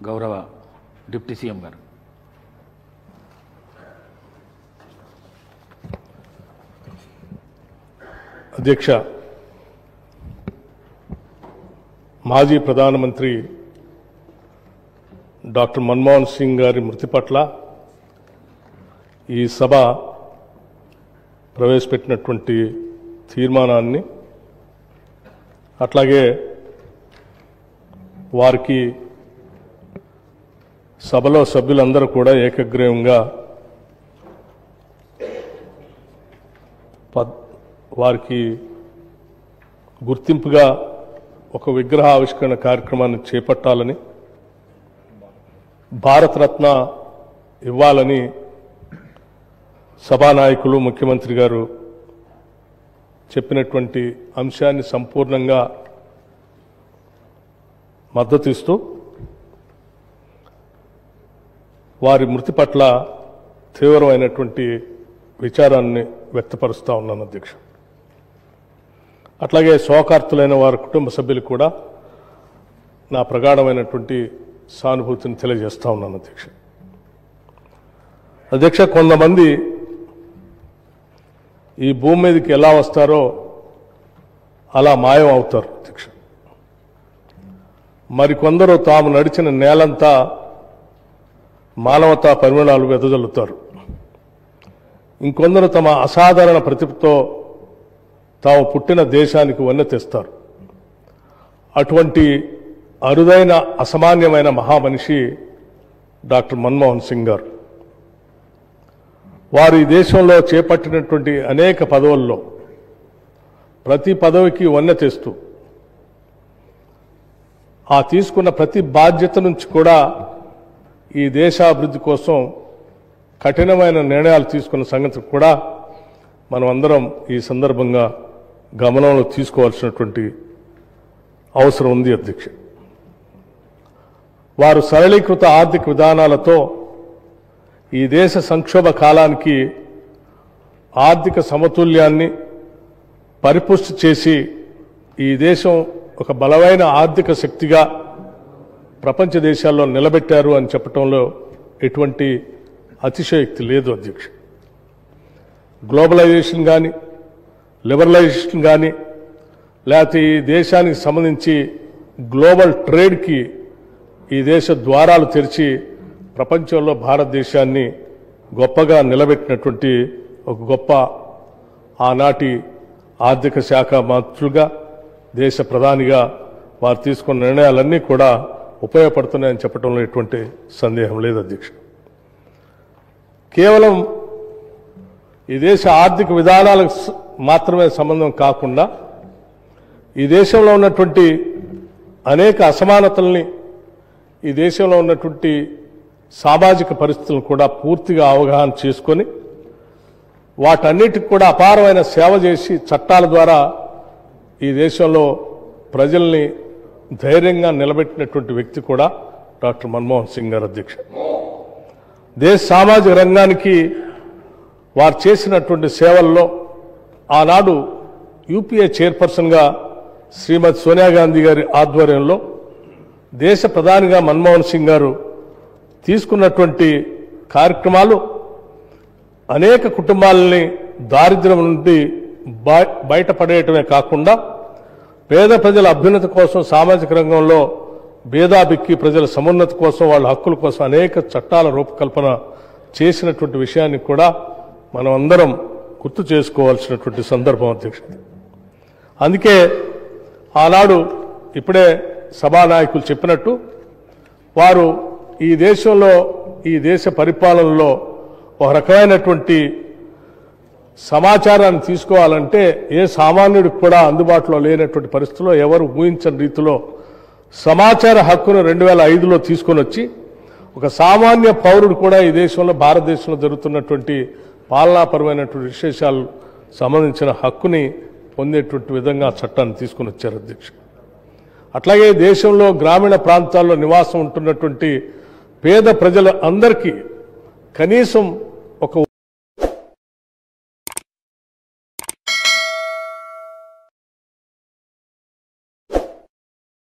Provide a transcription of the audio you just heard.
గౌరవ deputy CM గారు. అధ్యక్ష, మాజీ ప్రధానమంత్రి డాక్టర్ మన్మోహన్ సింగ్ గారి మృతి పట్ల ఈ సభ ప్రవేశపెట్టినటువంటి తీర్మానాన్ని, అట్లాగే వారికి సభలో సభ్యులందరూ కూడా ఏకగ్రీవంగా వారికి గుర్తింపుగా ఒక విగ్రహ ఆవిష్కరణ కార్యక్రమాన్ని చేపట్టాలని, భారతరత్న ఇవ్వాలని సభానాయకులు ముఖ్యమంత్రి గారు చెప్పినటువంటి అంశాన్ని సంపూర్ణంగా మద్దతిస్తూ వారి మృతి పట్ల తీవ్రమైనటువంటి విచారాన్ని వ్యక్తపరుస్తూ ఉన్నాను అధ్యక్ష. అట్లాగే శోకార్తులైన వారి కుటుంబ సభ్యులు కూడా నా ప్రగాఢమైనటువంటి సానుభూతిని తెలియజేస్తూ ఉన్నాను అధ్యక్ష. అధ్యక్ష, కొంతమంది ఈ భూమి మీదకి ఎలా వస్తారో అలా మాయం అవుతారు అధ్యక్ష. మరికొందరు తాము నడిచిన నేలంతా మానవతా పరిమాణాలు వెదజల్లుతారు. ఇంకొందరు తమ అసాధారణ ప్రతిభతో తాము పుట్టిన దేశానికి వన్నె తెస్తారు. అటువంటి అరుదైన అసామాన్యమైన మహామనిషి డాక్టర్ మన్మోహన్ సింగ్ గారు. వారు ఈ దేశంలో చేపట్టినటువంటి అనేక పదవుల్లో ప్రతి పదవికి వన్నె తెస్తూ ఆ తీసుకున్న ప్రతి బాధ్యత నుంచి కూడా ఈ దేశాభివృద్ధి కోసం కఠినమైన నిర్ణయాలు తీసుకున్న సంగతి కూడా మనం అందరం ఈ సందర్భంగా గమనంలో తీసుకోవాల్సినటువంటి అవసరం ఉంది అధ్యక్ష. వారు సరళీకృత ఆర్థిక విధానాలతో ఈ దేశ సంక్షోభ కాలానికి ఆర్థిక సమతుల్యాన్ని పరిపుష్టి చేసి ఈ దేశం ఒక బలమైన ఆర్థిక శక్తిగా ప్రపంచ దేశాల్లో నిలబెట్టారు అని చెప్పడంలో ఎటువంటి అతిశయోక్తి లేదు అధ్యక్ష. గ్లోబలైజేషన్ కానీ, లిబరలైజేషన్ కానీ, లేకపోతే ఈ దేశానికి సంబంధించి గ్లోబల్ ట్రేడ్కి ఈ దేశ ద్వారాలు తెరిచి ప్రపంచంలో భారతదేశాన్ని గొప్పగా నిలబెట్టినటువంటి ఒక గొప్ప ఆనాటి ఆర్థిక శాఖ మంత్రులుగా, దేశ ప్రధానిగా వారు తీసుకున్న నిర్ణయాలన్నీ కూడా ఉపయోగపడుతున్నాయని చెప్పడంలో ఎటువంటి సందేహం లేదు అధ్యక్ష. కేవలం ఈ దేశ ఆర్థిక విధానాలకు మాత్రమే సంబంధం కాకుండా ఈ దేశంలో ఉన్నటువంటి అనేక అసమానతల్ని, ఈ దేశంలో ఉన్నటువంటి సామాజిక పరిస్థితులను కూడా పూర్తిగా అవగాహన చేసుకొని వాటన్నిటికి కూడా అపారమైన సేవ చేసి చట్టాల ద్వారా ఈ దేశంలో ప్రజల్ని ధైర్యంగా నిలబెట్టినటువంటి వ్యక్తి కూడా డాక్టర్ మన్మోహన్ సింగ్ గారు అధ్యక్ష. దేశ సామాజిక రంగానికి వారు చేసినటువంటి సేవల్లో ఆనాడు యూపీఏ చైర్పర్సన్గా శ్రీమతి సోనియా గాంధీ గారి ఆధ్వర్యంలో దేశ ప్రధానిగా మన్మోహన్ సింగ్ గారు తీసుకున్నటువంటి కార్యక్రమాలు అనేక కుటుంబాలని దారిద్ర్యం నుండి బయటపడేయటమే కాకుండా పేద ప్రజల అభ్యున్నతి కోసం, సామాజిక రంగంలో భేదాభిక్కి ప్రజల సమున్నతి కోసం, వాళ్ళ హక్కుల కోసం అనేక చట్టాల రూపకల్పన చేసినటువంటి విషయాన్ని కూడా మనం అందరం గుర్తు చేసుకోవాల్సినటువంటి సందర్భం అధ్యక్ష. అందుకే ఆనాడు ఇప్పుడే సభానాయకులు చెప్పినట్టు వారు ఈ దేశంలో, ఈ దేశ పరిపాలనలో ఒక రకమైనటువంటి సమాచారాన్ని తీసుకోవాలంటే ఏ సామాన్యుడికి కూడా అందుబాటులో లేనటువంటి పరిస్థితుల్లో, ఎవరు ఊహించని రీతిలో సమాచార హక్కును 2005లో తీసుకొని వచ్చి ఒక సామాన్య పౌరుడు కూడా ఈ దేశంలో, భారతదేశంలో జరుగుతున్నటువంటి పాలనాపరమైనటువంటి విశేషాలు సంబంధించిన హక్కుని పొందేటువంటి విధంగా చట్టాన్ని తీసుకొని వచ్చారు అధ్యక్ష. అట్లాగే దేశంలో గ్రామీణ ప్రాంతాల్లో నివాసం ఉంటున్నటువంటి పేద ప్రజల అందరికీ కనీసం